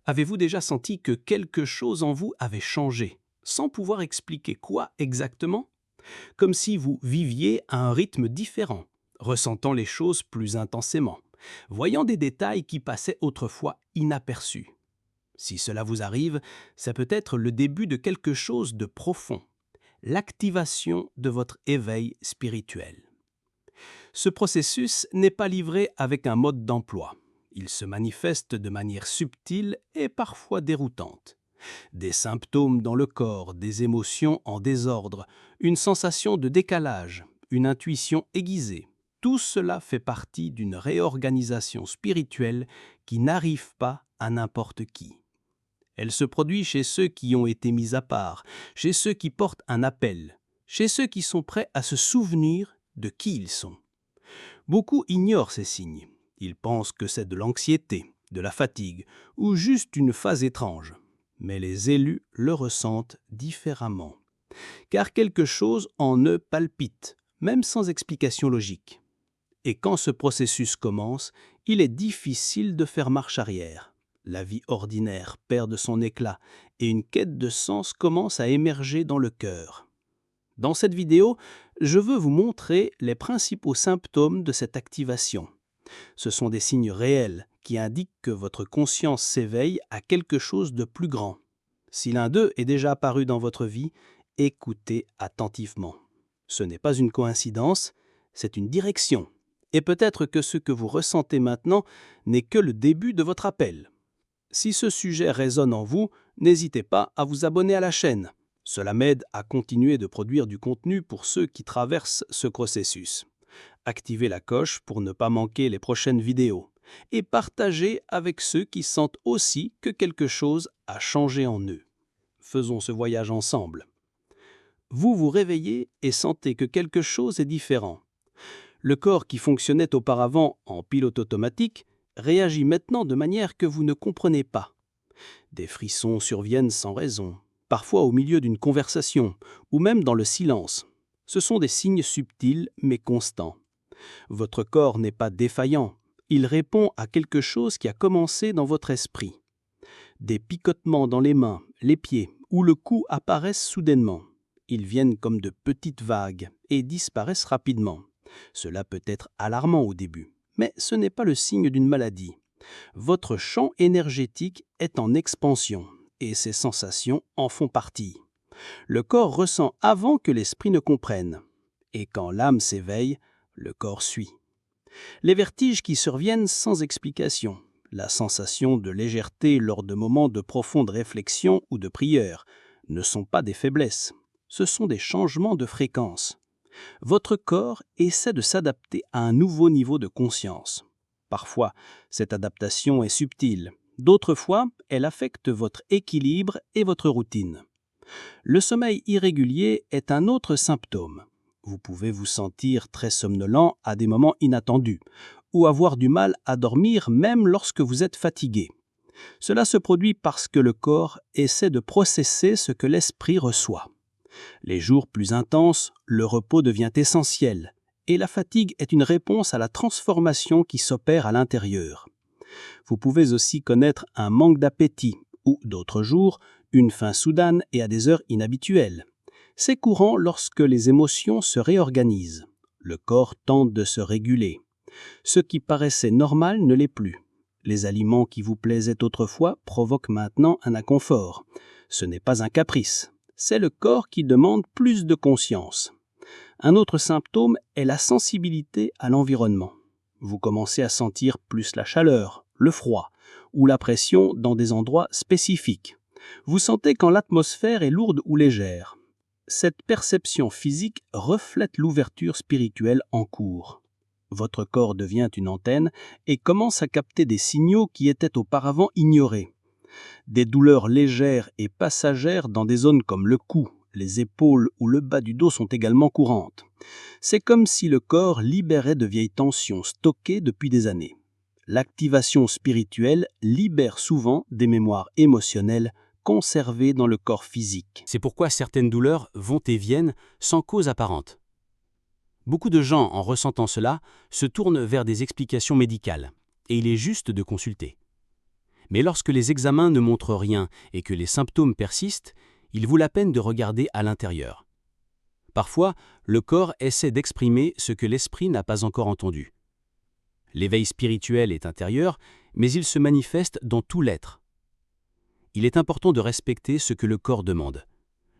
Avez-vous déjà senti que quelque chose en vous avait changé, sans pouvoir expliquer quoi exactement? Comme si vous viviez à un rythme différent, ressentant les choses plus intensément, voyant des détails qui passaient autrefois inaperçus. Si cela vous arrive, ça peut être le début de quelque chose de profond, l'activation de votre éveil spirituel. Ce processus n'est pas livré avec un mode d'emploi. Il se manifeste de manière subtile et parfois déroutante. Des symptômes dans le corps, des émotions en désordre, une sensation de décalage, une intuition aiguisée. Tout cela fait partie d'une réorganisation spirituelle qui n'arrive pas à n'importe qui. Elle se produit chez ceux qui ont été mis à part, chez ceux qui portent un appel, chez ceux qui sont prêts à se souvenir de qui ils sont. Beaucoup ignorent ces signes. Ils pensent que c'est de l'anxiété, de la fatigue ou juste une phase étrange. Mais les élus le ressentent différemment. Car quelque chose en eux palpite, même sans explication logique. Et quand ce processus commence, il est difficile de faire marche arrière. La vie ordinaire perd de son éclat et une quête de sens commence à émerger dans le cœur. Dans cette vidéo, je veux vous montrer les principaux symptômes de cette activation. Ce sont des signes réels qui indiquent que votre conscience s'éveille à quelque chose de plus grand. Si l'un d'eux est déjà apparu dans votre vie, écoutez attentivement. Ce n'est pas une coïncidence, c'est une direction. Et peut-être que ce que vous ressentez maintenant n'est que le début de votre appel. Si ce sujet résonne en vous, n'hésitez pas à vous abonner à la chaîne. Cela m'aide à continuer de produire du contenu pour ceux qui traversent ce processus. Activez la cloche pour ne pas manquer les prochaines vidéos. Et partagez avec ceux qui sentent aussi que quelque chose a changé en eux. Faisons ce voyage ensemble. Vous vous réveillez et sentez que quelque chose est différent. Le corps qui fonctionnait auparavant en pilote automatique réagit maintenant de manière que vous ne comprenez pas. Des frissons surviennent sans raison, parfois au milieu d'une conversation ou même dans le silence. Ce sont des signes subtils mais constants. Votre corps n'est pas défaillant, il répond à quelque chose qui a commencé dans votre esprit. Des picotements dans les mains, les pieds ou le cou apparaissent soudainement. Ils viennent comme de petites vagues et disparaissent rapidement. Cela peut être alarmant au début, mais ce n'est pas le signe d'une maladie. Votre champ énergétique est en expansion et ces sensations en font partie. Le corps ressent avant que l'esprit ne comprenne. Et quand l'âme s'éveille, le corps suit. Les vertiges qui surviennent sans explication, la sensation de légèreté lors de moments de profonde réflexion ou de prière, ne sont pas des faiblesses. Ce sont des changements de fréquence. Votre corps essaie de s'adapter à un nouveau niveau de conscience. Parfois, cette adaptation est subtile. D'autres fois, elle affecte votre équilibre et votre routine. Le sommeil irrégulier est un autre symptôme. Vous pouvez vous sentir très somnolent à des moments inattendus, ou avoir du mal à dormir même lorsque vous êtes fatigué. Cela se produit parce que le corps essaie de processer ce que l'esprit reçoit. Les jours plus intenses, le repos devient essentiel, et la fatigue est une réponse à la transformation qui s'opère à l'intérieur. Vous pouvez aussi connaître un manque d'appétit, ou d'autres jours, une faim soudaine et à des heures inhabituelles. C'est courant lorsque les émotions se réorganisent. Le corps tente de se réguler. Ce qui paraissait normal ne l'est plus. Les aliments qui vous plaisaient autrefois provoquent maintenant un inconfort. Ce n'est pas un caprice. C'est le corps qui demande plus de conscience. Un autre symptôme est la sensibilité à l'environnement. Vous commencez à sentir plus la chaleur, le froid ou la pression dans des endroits spécifiques. Vous sentez quand l'atmosphère est lourde ou légère. Cette perception physique reflète l'ouverture spirituelle en cours. Votre corps devient une antenne et commence à capter des signaux qui étaient auparavant ignorés. Des douleurs légères et passagères dans des zones comme le cou, les épaules ou le bas du dos sont également courantes. C'est comme si le corps libérait de vieilles tensions stockées depuis des années. L'activation spirituelle libère souvent des mémoires émotionnelles conservées dans le corps physique. C'est pourquoi certaines douleurs vont et viennent sans cause apparente. Beaucoup de gens, en ressentant cela, se tournent vers des explications médicales, et il est juste de consulter. Mais lorsque les examens ne montrent rien et que les symptômes persistent, il vaut la peine de regarder à l'intérieur. Parfois, le corps essaie d'exprimer ce que l'esprit n'a pas encore entendu. L'éveil spirituel est intérieur, mais il se manifeste dans tout l'être. Il est important de respecter ce que le corps demande.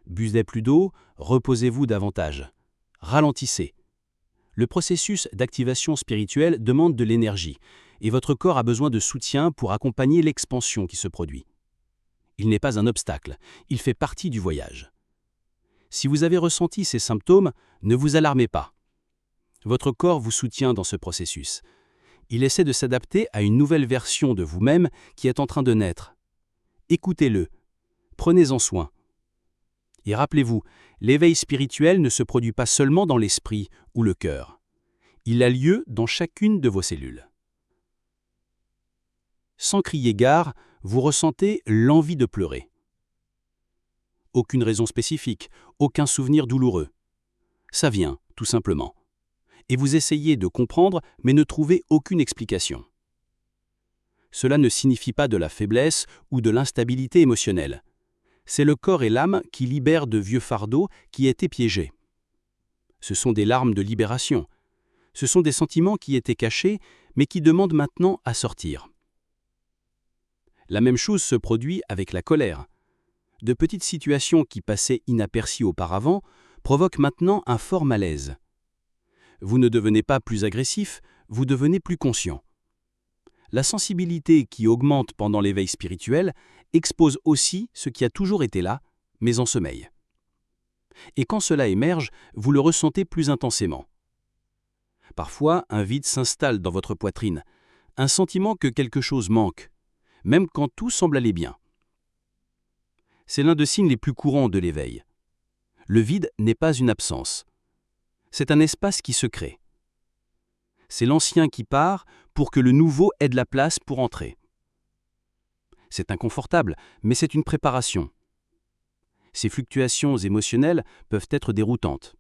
Buvez plus d'eau, reposez-vous davantage. Ralentissez. Le processus d'activation spirituelle demande de l'énergie, et votre corps a besoin de soutien pour accompagner l'expansion qui se produit. Il n'est pas un obstacle, il fait partie du voyage. Si vous avez ressenti ces symptômes, ne vous alarmez pas. Votre corps vous soutient dans ce processus. Il essaie de s'adapter à une nouvelle version de vous-même qui est en train de naître. Écoutez-le, prenez-en soin. Et rappelez-vous, l'éveil spirituel ne se produit pas seulement dans l'esprit ou le cœur. Il a lieu dans chacune de vos cellules. Sans crier gare, vous ressentez l'envie de pleurer. Aucune raison spécifique, aucun souvenir douloureux. Ça vient, tout simplement. Et vous essayez de comprendre, mais ne trouvez aucune explication. Cela ne signifie pas de la faiblesse ou de l'instabilité émotionnelle. C'est le corps et l'âme qui libèrent de vieux fardeaux qui étaient piégés. Ce sont des larmes de libération. Ce sont des sentiments qui étaient cachés, mais qui demandent maintenant à sortir. La même chose se produit avec la colère. De petites situations qui passaient inaperçues auparavant provoquent maintenant un fort malaise. Vous ne devenez pas plus agressif, vous devenez plus conscient. La sensibilité qui augmente pendant l'éveil spirituel expose aussi ce qui a toujours été là, mais en sommeil. Et quand cela émerge, vous le ressentez plus intensément. Parfois, un vide s'installe dans votre poitrine, un sentiment que quelque chose manque, même quand tout semble aller bien. C'est l'un des signes les plus courants de l'éveil. Le vide n'est pas une absence. C'est un espace qui se crée. C'est l'ancien qui part pour que le nouveau ait de la place pour entrer. C'est inconfortable, mais c'est une préparation. Ces fluctuations émotionnelles peuvent être déroutantes.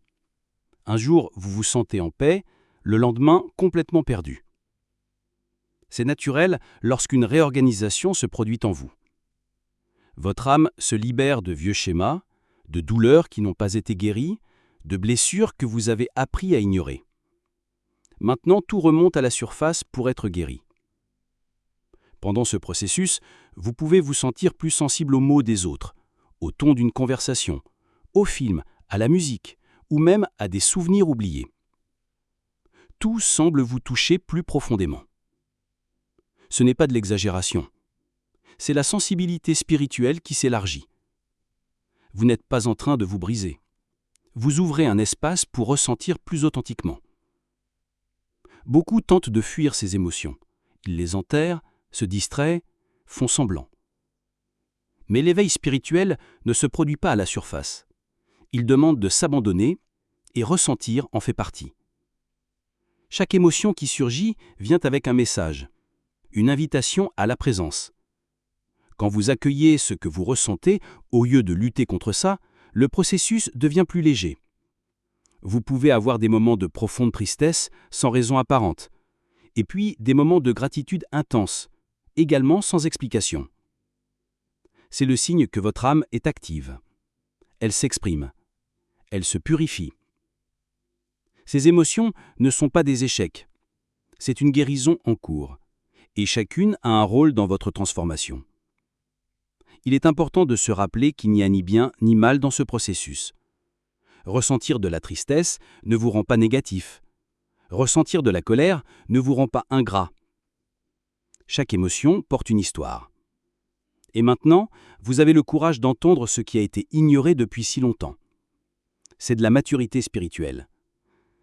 Un jour, vous vous sentez en paix, le lendemain, complètement perdu. C'est naturel lorsqu'une réorganisation se produit en vous. Votre âme se libère de vieux schémas, de douleurs qui n'ont pas été guéries, de blessures que vous avez appris à ignorer. Maintenant, tout remonte à la surface pour être guéri. Pendant ce processus, vous pouvez vous sentir plus sensible aux mots des autres, au ton d'une conversation, au film, à la musique, ou même à des souvenirs oubliés. Tout semble vous toucher plus profondément. Ce n'est pas de l'exagération. C'est la sensibilité spirituelle qui s'élargit. Vous n'êtes pas en train de vous briser. Vous ouvrez un espace pour ressentir plus authentiquement. Beaucoup tentent de fuir ces émotions. Ils les enterrent, se distraient, font semblant. Mais l'éveil spirituel ne se produit pas à la surface. Il demande de s'abandonner et ressentir en fait partie. Chaque émotion qui surgit vient avec un message, une invitation à la présence. Quand vous accueillez ce que vous ressentez, au lieu de lutter contre ça, le processus devient plus léger. Vous pouvez avoir des moments de profonde tristesse sans raison apparente, et puis des moments de gratitude intense, également sans explication. C'est le signe que votre âme est active. Elle s'exprime. Elle se purifie. Ces émotions ne sont pas des échecs. C'est une guérison en cours, et chacune a un rôle dans votre transformation. Il est important de se rappeler qu'il n'y a ni bien ni mal dans ce processus. Ressentir de la tristesse ne vous rend pas négatif. Ressentir de la colère ne vous rend pas ingrat. Chaque émotion porte une histoire. Et maintenant, vous avez le courage d'entendre ce qui a été ignoré depuis si longtemps. C'est de la maturité spirituelle.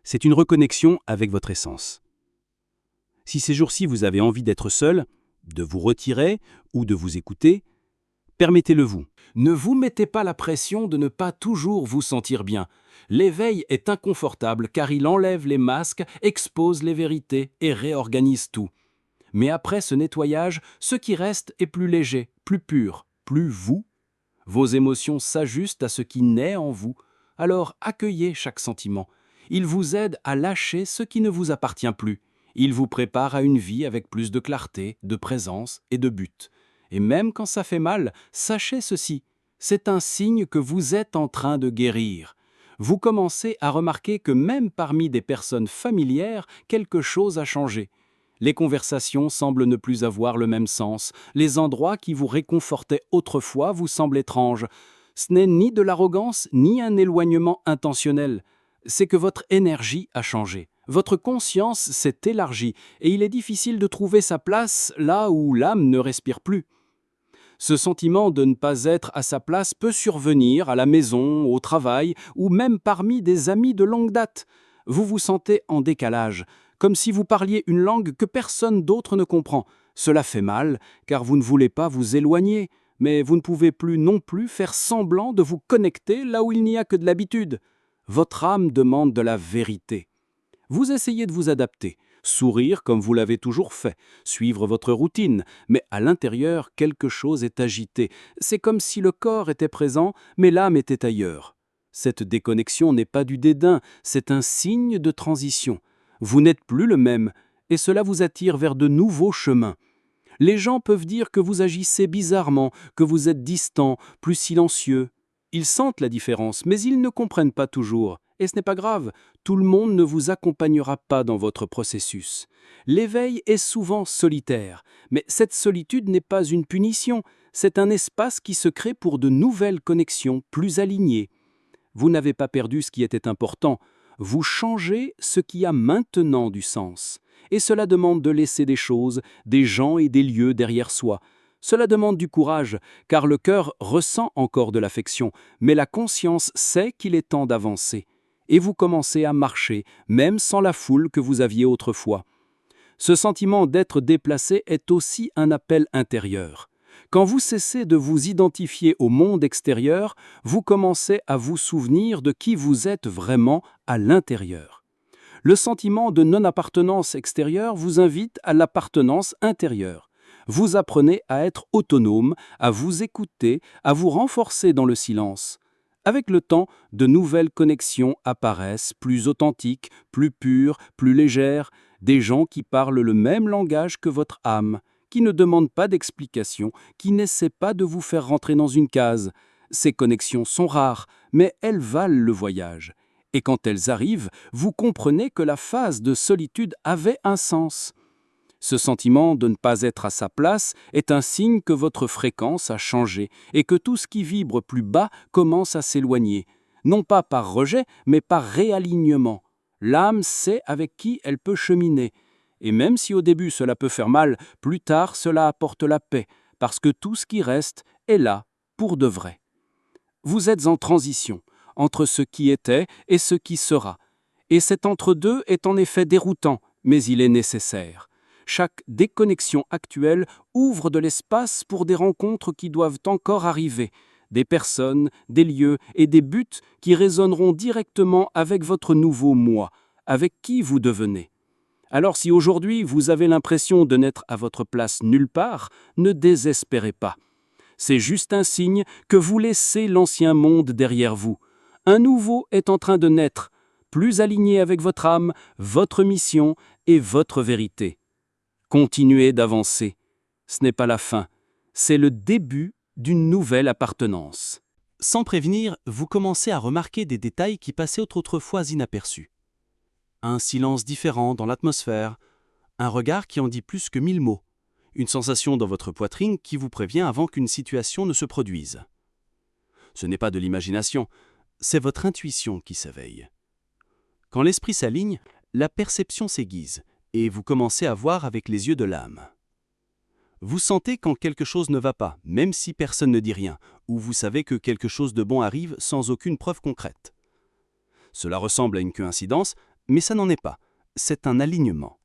C'est une reconnexion avec votre essence. Si ces jours-ci vous avez envie d'être seul, de vous retirer ou de vous écouter, permettez-le-vous. Ne vous mettez pas la pression de ne pas toujours vous sentir bien. L'éveil est inconfortable car il enlève les masques, expose les vérités et réorganise tout. Mais après ce nettoyage, ce qui reste est plus léger, plus pur, plus vous. Vos émotions s'ajustent à ce qui naît en vous. Alors accueillez chaque sentiment. Il vous aide à lâcher ce qui ne vous appartient plus. Il vous prépare à une vie avec plus de clarté, de présence et de but. Et même quand ça fait mal, sachez ceci, c'est un signe que vous êtes en train de guérir. Vous commencez à remarquer que même parmi des personnes familières, quelque chose a changé. Les conversations semblent ne plus avoir le même sens. Les endroits qui vous réconfortaient autrefois vous semblent étranges. Ce n'est ni de l'arrogance, ni un éloignement intentionnel. C'est que votre énergie a changé. Votre conscience s'est élargie et il est difficile de trouver sa place là où l'âme ne respire plus. Ce sentiment de ne pas être à sa place peut survenir à la maison, au travail ou même parmi des amis de longue date. Vous vous sentez en décalage, comme si vous parliez une langue que personne d'autre ne comprend. Cela fait mal, car vous ne voulez pas vous éloigner, mais vous ne pouvez plus non plus faire semblant de vous connecter là où il n'y a que de l'habitude. Votre âme demande de la vérité. Vous essayez de vous adapter, sourire comme vous l'avez toujours fait, suivre votre routine, mais à l'intérieur, quelque chose est agité. C'est comme si le corps était présent, mais l'âme était ailleurs. Cette déconnexion n'est pas du dédain, c'est un signe de transition. Vous n'êtes plus le même, et cela vous attire vers de nouveaux chemins. Les gens peuvent dire que vous agissez bizarrement, que vous êtes distant, plus silencieux. Ils sentent la différence, mais ils ne comprennent pas toujours. Et ce n'est pas grave, tout le monde ne vous accompagnera pas dans votre processus. L'éveil est souvent solitaire, mais cette solitude n'est pas une punition, c'est un espace qui se crée pour de nouvelles connexions plus alignées. Vous n'avez pas perdu ce qui était important, vous changez ce qui a maintenant du sens. Et cela demande de laisser des choses, des gens et des lieux derrière soi. Cela demande du courage, car le cœur ressent encore de l'affection, mais la conscience sait qu'il est temps d'avancer. Et vous commencez à marcher, même sans la foule que vous aviez autrefois. Ce sentiment d'être déplacé est aussi un appel intérieur. Quand vous cessez de vous identifier au monde extérieur, vous commencez à vous souvenir de qui vous êtes vraiment à l'intérieur. Le sentiment de non-appartenance extérieure vous invite à l'appartenance intérieure. Vous apprenez à être autonome, à vous écouter, à vous renforcer dans le silence. Avec le temps, de nouvelles connexions apparaissent, plus authentiques, plus pures, plus légères, des gens qui parlent le même langage que votre âme, qui ne demandent pas d'explications, qui n'essaient pas de vous faire rentrer dans une case. Ces connexions sont rares, mais elles valent le voyage. Et quand elles arrivent, vous comprenez que la phase de solitude avait un sens. Ce sentiment de ne pas être à sa place est un signe que votre fréquence a changé et que tout ce qui vibre plus bas commence à s'éloigner, non pas par rejet, mais par réalignement. L'âme sait avec qui elle peut cheminer. Et même si au début cela peut faire mal, plus tard cela apporte la paix, parce que tout ce qui reste est là, pour de vrai. Vous êtes en transition, entre ce qui était et ce qui sera. Et cet entre-deux est en effet déroutant, mais il est nécessaire. Chaque déconnexion actuelle ouvre de l'espace pour des rencontres qui doivent encore arriver, des personnes, des lieux et des buts qui résonneront directement avec votre nouveau moi, avec qui vous devenez. Alors si aujourd'hui vous avez l'impression de n'être à votre place nulle part, ne désespérez pas. C'est juste un signe que vous laissez l'ancien monde derrière vous. Un nouveau est en train de naître, plus aligné avec votre âme, votre mission et votre vérité. Continuez d'avancer. Ce n'est pas la fin, c'est le début d'une nouvelle appartenance. Sans prévenir, vous commencez à remarquer des détails qui passaient autrefois inaperçus. Un silence différent dans l'atmosphère, un regard qui en dit plus que 1000 mots, une sensation dans votre poitrine qui vous prévient avant qu'une situation ne se produise. Ce n'est pas de l'imagination, c'est votre intuition qui s'éveille. Quand l'esprit s'aligne, la perception s'aiguise et vous commencez à voir avec les yeux de l'âme. Vous sentez quand quelque chose ne va pas, même si personne ne dit rien, ou vous savez que quelque chose de bon arrive sans aucune preuve concrète. Cela ressemble à une coïncidence, mais ça n'en est pas, c'est un alignement.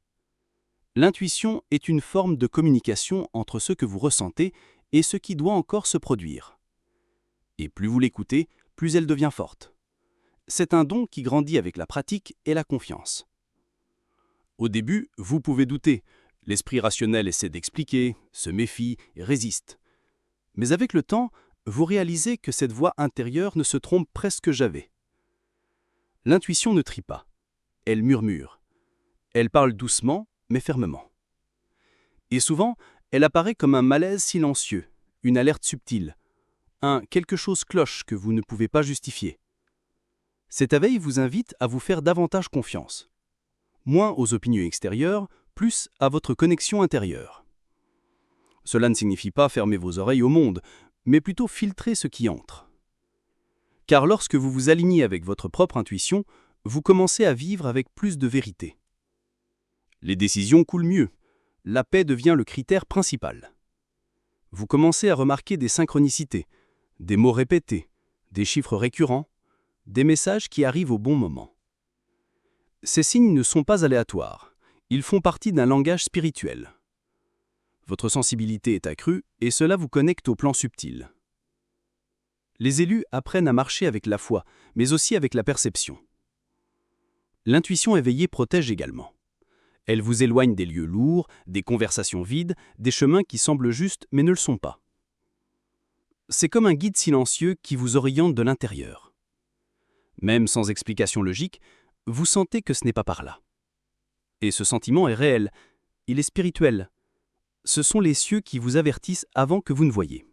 L'intuition est une forme de communication entre ce que vous ressentez et ce qui doit encore se produire. Et plus vous l'écoutez, plus elle devient forte. C'est un don qui grandit avec la pratique et la confiance. Au début, vous pouvez douter. L'esprit rationnel essaie d'expliquer, se méfie et résiste. Mais avec le temps, vous réalisez que cette voix intérieure ne se trompe presque jamais. L'intuition ne trie pas. Elle murmure. Elle parle doucement, mais fermement. Et souvent, Elle apparaît comme un malaise silencieux, une alerte subtile, un quelque chose cloche que vous ne pouvez pas justifier. Cet éveil vous invite à vous faire davantage confiance. Moins aux opinions extérieures, plus à votre connexion intérieure. Cela ne signifie pas fermer vos oreilles au monde, mais plutôt filtrer ce qui entre. Car lorsque vous vous alignez avec votre propre intuition, vous commencez à vivre avec plus de vérité. Les décisions coulent mieux. La paix devient le critère principal. Vous commencez à remarquer des synchronicités, des mots répétés, des chiffres récurrents, des messages qui arrivent au bon moment. Ces signes ne sont pas aléatoires, ils font partie d'un langage spirituel. Votre sensibilité est accrue et cela vous connecte au plan subtil. Les élus apprennent à marcher avec la foi, mais aussi avec la perception. L'intuition éveillée protège également. Elle vous éloigne des lieux lourds, des conversations vides, des chemins qui semblent justes mais ne le sont pas. C'est comme un guide silencieux qui vous oriente de l'intérieur. Même sans explication logique, vous sentez que ce n'est pas par là. Et ce sentiment est réel, il est spirituel. Ce sont les cieux qui vous avertissent avant que vous ne voyiez.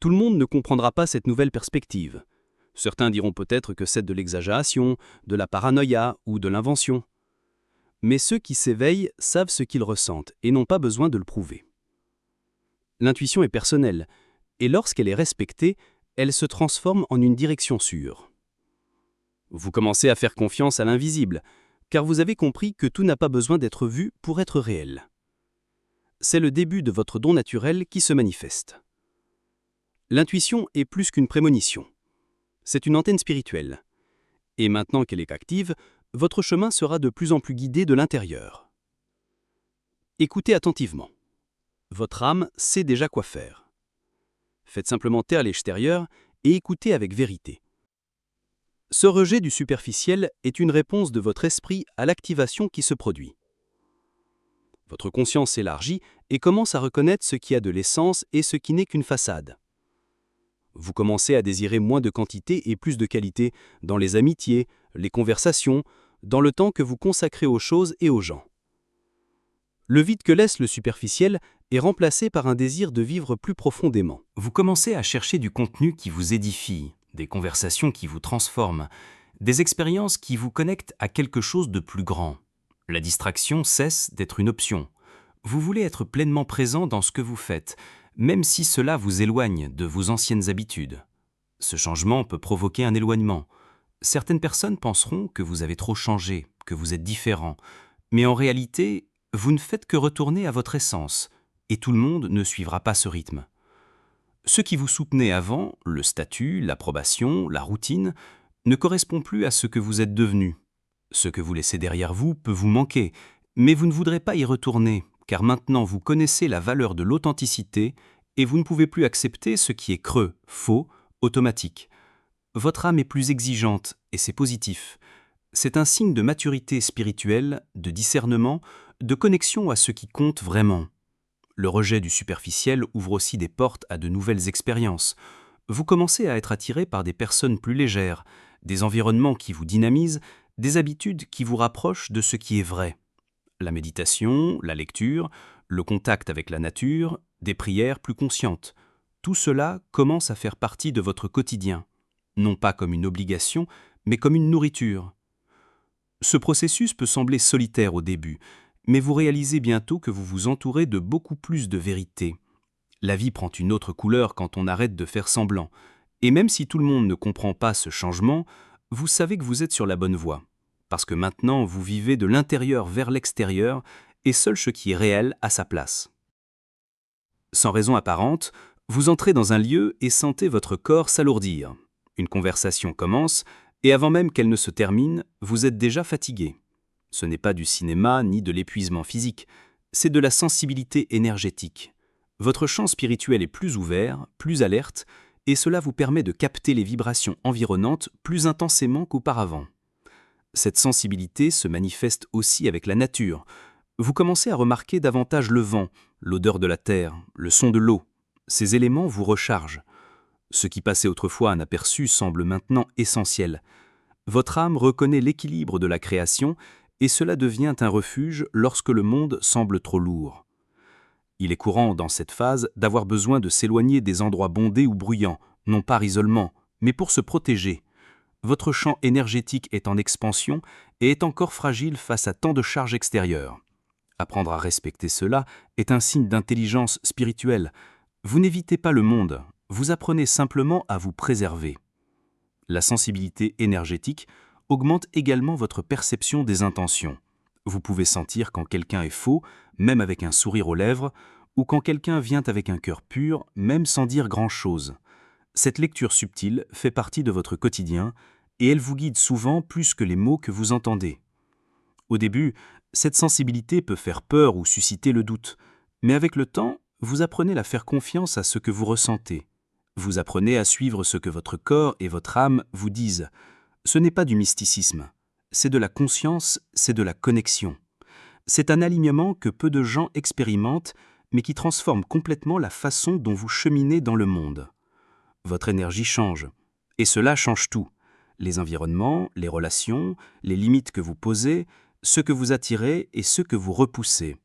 Tout le monde ne comprendra pas cette nouvelle perspective. Certains diront peut-être que c'est de l'exagération, de la paranoïa ou de l'invention. Mais ceux qui s'éveillent savent ce qu'ils ressentent et n'ont pas besoin de le prouver. L'intuition est personnelle, et lorsqu'elle est respectée, elle se transforme en une direction sûre. Vous commencez à faire confiance à l'invisible, car vous avez compris que tout n'a pas besoin d'être vu pour être réel. C'est le début de votre don naturel qui se manifeste. L'intuition est plus qu'une prémonition. C'est une antenne spirituelle. Et maintenant qu'elle est active, votre chemin sera de plus en plus guidé de l'intérieur. Écoutez attentivement. Votre âme sait déjà quoi faire. Faites simplement taire l'extérieur et écoutez avec vérité. Ce rejet du superficiel est une réponse de votre esprit à l'activation qui se produit. Votre conscience s'élargit et commence à reconnaître ce qui a de l'essence et ce qui n'est qu'une façade. Vous commencez à désirer moins de quantité et plus de qualité dans les amitiés, les conversations, dans le temps que vous consacrez aux choses et aux gens. Le vide que laisse le superficiel est remplacé par un désir de vivre plus profondément. Vous commencez à chercher du contenu qui vous édifie, des conversations qui vous transforment, des expériences qui vous connectent à quelque chose de plus grand. La distraction cesse d'être une option. Vous voulez être pleinement présent dans ce que vous faites, même si cela vous éloigne de vos anciennes habitudes. Ce changement peut provoquer un éloignement. Certaines personnes penseront que vous avez trop changé, que vous êtes différent, mais en réalité, vous ne faites que retourner à votre essence, et tout le monde ne suivra pas ce rythme. Ce qui vous soutenait avant, le statut, l'approbation, la routine, ne correspond plus à ce que vous êtes devenu. Ce que vous laissez derrière vous peut vous manquer, mais vous ne voudrez pas y retourner, car maintenant vous connaissez la valeur de l'authenticité et vous ne pouvez plus accepter ce qui est creux, faux, automatique. Votre âme est plus exigeante et c'est positif. C'est un signe de maturité spirituelle, de discernement, de connexion à ce qui compte vraiment. Le rejet du superficiel ouvre aussi des portes à de nouvelles expériences. Vous commencez à être attiré par des personnes plus légères, des environnements qui vous dynamisent, des habitudes qui vous rapprochent de ce qui est vrai. La méditation, la lecture, le contact avec la nature, des prières plus conscientes. Tout cela commence à faire partie de votre quotidien, non pas comme une obligation, mais comme une nourriture. Ce processus peut sembler solitaire au début, mais vous réalisez bientôt que vous vous entourez de beaucoup plus de vérité. La vie prend une autre couleur quand on arrête de faire semblant, et même si tout le monde ne comprend pas ce changement, vous savez que vous êtes sur la bonne voie, parce que maintenant vous vivez de l'intérieur vers l'extérieur, et seul ce qui est réel a sa place. Sans raison apparente, vous entrez dans un lieu et sentez votre corps s'alourdir. Une conversation commence, et avant même qu'elle ne se termine, vous êtes déjà fatigué. Ce n'est pas du cinéma ni de l'épuisement physique, c'est de la sensibilité énergétique. Votre champ spirituel est plus ouvert, plus alerte, et cela vous permet de capter les vibrations environnantes plus intensément qu'auparavant. Cette sensibilité se manifeste aussi avec la nature. Vous commencez à remarquer davantage le vent, l'odeur de la terre, le son de l'eau. Ces éléments vous rechargent. Ce qui passait autrefois inaperçu semble maintenant essentiel. Votre âme reconnaît l'équilibre de la création et cela devient un refuge lorsque le monde semble trop lourd. Il est courant, dans cette phase, d'avoir besoin de s'éloigner des endroits bondés ou bruyants, non par isolement, mais pour se protéger. Votre champ énergétique est en expansion et est encore fragile face à tant de charges extérieures. Apprendre à respecter cela est un signe d'intelligence spirituelle. Vous n'évitez pas le monde, vous apprenez simplement à vous préserver. La sensibilité énergétique augmente également votre perception des intentions. Vous pouvez sentir quand quelqu'un est faux, même avec un sourire aux lèvres, ou quand quelqu'un vient avec un cœur pur, même sans dire grand-chose. Cette lecture subtile fait partie de votre quotidien et elle vous guide souvent plus que les mots que vous entendez. Au début, cette sensibilité peut faire peur ou susciter le doute, mais avec le temps, vous apprenez à faire confiance à ce que vous ressentez. Vous apprenez à suivre ce que votre corps et votre âme vous disent. Ce n'est pas du mysticisme, c'est de la conscience, c'est de la connexion. C'est un alignement que peu de gens expérimentent, mais qui transforme complètement la façon dont vous cheminez dans le monde. Votre énergie change, et cela change tout. Les environnements, les relations, les limites que vous posez, ce que vous attirez et ce que vous repoussez.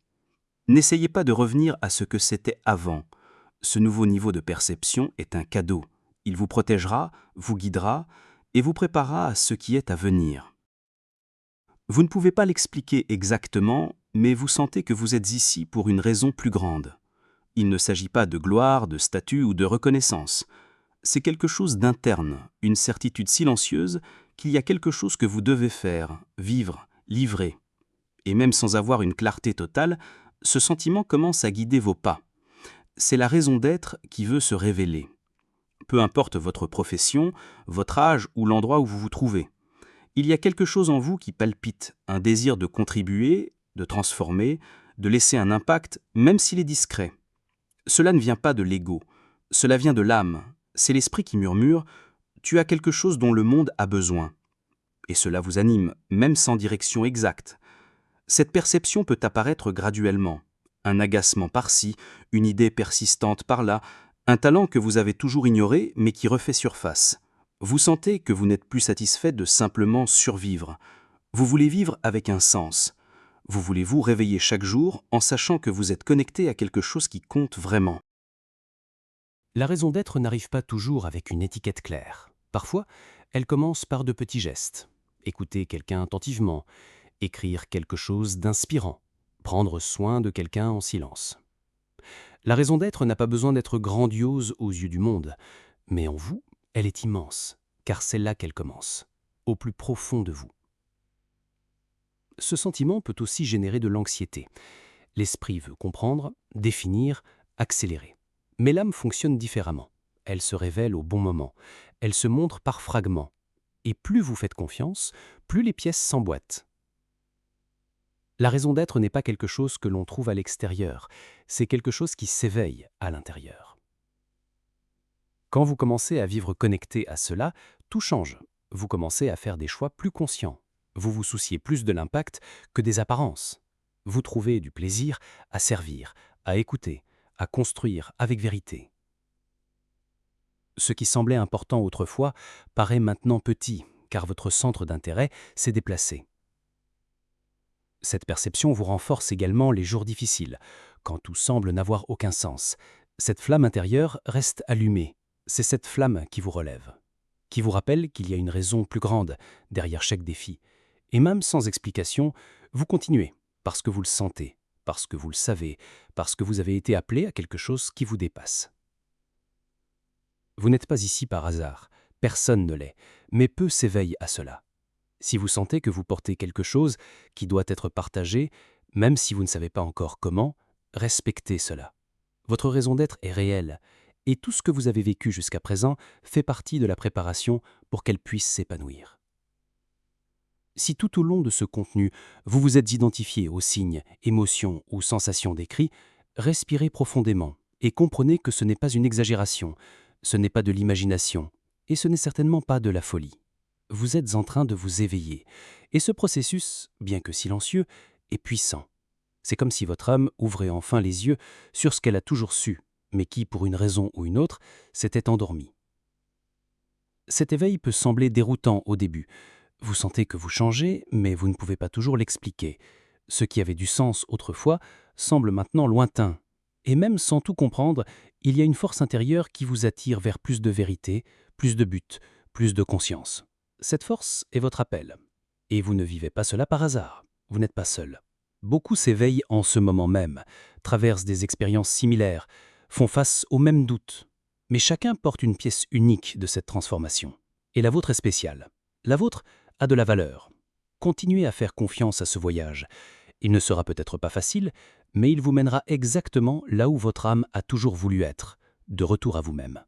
N'essayez pas de revenir à ce que c'était avant. Ce nouveau niveau de perception est un cadeau. Il vous protégera, vous guidera et vous préparera à ce qui est à venir. Vous ne pouvez pas l'expliquer exactement, mais vous sentez que vous êtes ici pour une raison plus grande. Il ne s'agit pas de gloire, de statut ou de reconnaissance. C'est quelque chose d'interne, une certitude silencieuse qu'il y a quelque chose que vous devez faire, vivre, livrer. Et même sans avoir une clarté totale, ce sentiment commence à guider vos pas. C'est la raison d'être qui veut se révéler. Peu importe votre profession, votre âge ou l'endroit où vous vous trouvez. Il y a quelque chose en vous qui palpite, un désir de contribuer, de transformer, de laisser un impact, même s'il est discret. Cela ne vient pas de l'ego, cela vient de l'âme. C'est l'esprit qui murmure « Tu as quelque chose dont le monde a besoin ». Et cela vous anime, même sans direction exacte. Cette perception peut apparaître graduellement. Un agacement par-ci, une idée persistante par-là, un talent que vous avez toujours ignoré mais qui refait surface. Vous sentez que vous n'êtes plus satisfait de simplement survivre. Vous voulez vivre avec un sens. Vous voulez vous réveiller chaque jour en sachant que vous êtes connecté à quelque chose qui compte vraiment. La raison d'être n'arrive pas toujours avec une étiquette claire. Parfois, elle commence par de petits gestes. Écouter quelqu'un attentivement, écrire quelque chose d'inspirant, prendre soin de quelqu'un en silence. La raison d'être n'a pas besoin d'être grandiose aux yeux du monde, mais en vous, elle est immense, car c'est là qu'elle commence, au plus profond de vous. Ce sentiment peut aussi générer de l'anxiété. L'esprit veut comprendre, définir, accélérer. Mais l'âme fonctionne différemment. Elle se révèle au bon moment. Elle se montre par fragments. Et plus vous faites confiance, plus les pièces s'emboîtent. La raison d'être n'est pas quelque chose que l'on trouve à l'extérieur, c'est quelque chose qui s'éveille à l'intérieur. Quand vous commencez à vivre connecté à cela, tout change. Vous commencez à faire des choix plus conscients. Vous vous souciez plus de l'impact que des apparences. Vous trouvez du plaisir à servir, à écouter, à construire avec vérité. Ce qui semblait important autrefois paraît maintenant petit, car votre centre d'intérêt s'est déplacé. Cette perception vous renforce également les jours difficiles, quand tout semble n'avoir aucun sens. Cette flamme intérieure reste allumée. C'est cette flamme qui vous relève, qui vous rappelle qu'il y a une raison plus grande derrière chaque défi. Et même sans explication, vous continuez, parce que vous le sentez, parce que vous le savez, parce que vous avez été appelé à quelque chose qui vous dépasse. Vous n'êtes pas ici par hasard, personne ne l'est, mais peu s'éveille à cela. Si vous sentez que vous portez quelque chose qui doit être partagé, même si vous ne savez pas encore comment, respectez cela. Votre raison d'être est réelle, et tout ce que vous avez vécu jusqu'à présent fait partie de la préparation pour qu'elle puisse s'épanouir. Si tout au long de ce contenu, vous vous êtes identifié aux signes, émotions ou sensations décrits, respirez profondément et comprenez que ce n'est pas une exagération, ce n'est pas de l'imagination, et ce n'est certainement pas de la folie. Vous êtes en train de vous éveiller, et ce processus, bien que silencieux, est puissant. C'est comme si votre âme ouvrait enfin les yeux sur ce qu'elle a toujours su, mais qui, pour une raison ou une autre, s'était endormie. Cet éveil peut sembler déroutant au début. Vous sentez que vous changez, mais vous ne pouvez pas toujours l'expliquer. Ce qui avait du sens autrefois semble maintenant lointain, Et même sans tout comprendre, il y a une force intérieure qui vous attire vers plus de vérité, plus de but, plus de conscience. Cette force est votre appel. Et vous ne vivez pas cela par hasard. Vous n'êtes pas seul. Beaucoup s'éveillent en ce moment même, traversent des expériences similaires, font face aux mêmes doutes. Mais chacun porte une pièce unique de cette transformation. Et la vôtre est spéciale. La vôtre a de la valeur. Continuez à faire confiance à ce voyage. Il ne sera peut-être pas facile, mais il vous mènera exactement là où votre âme a toujours voulu être, de retour à vous-même.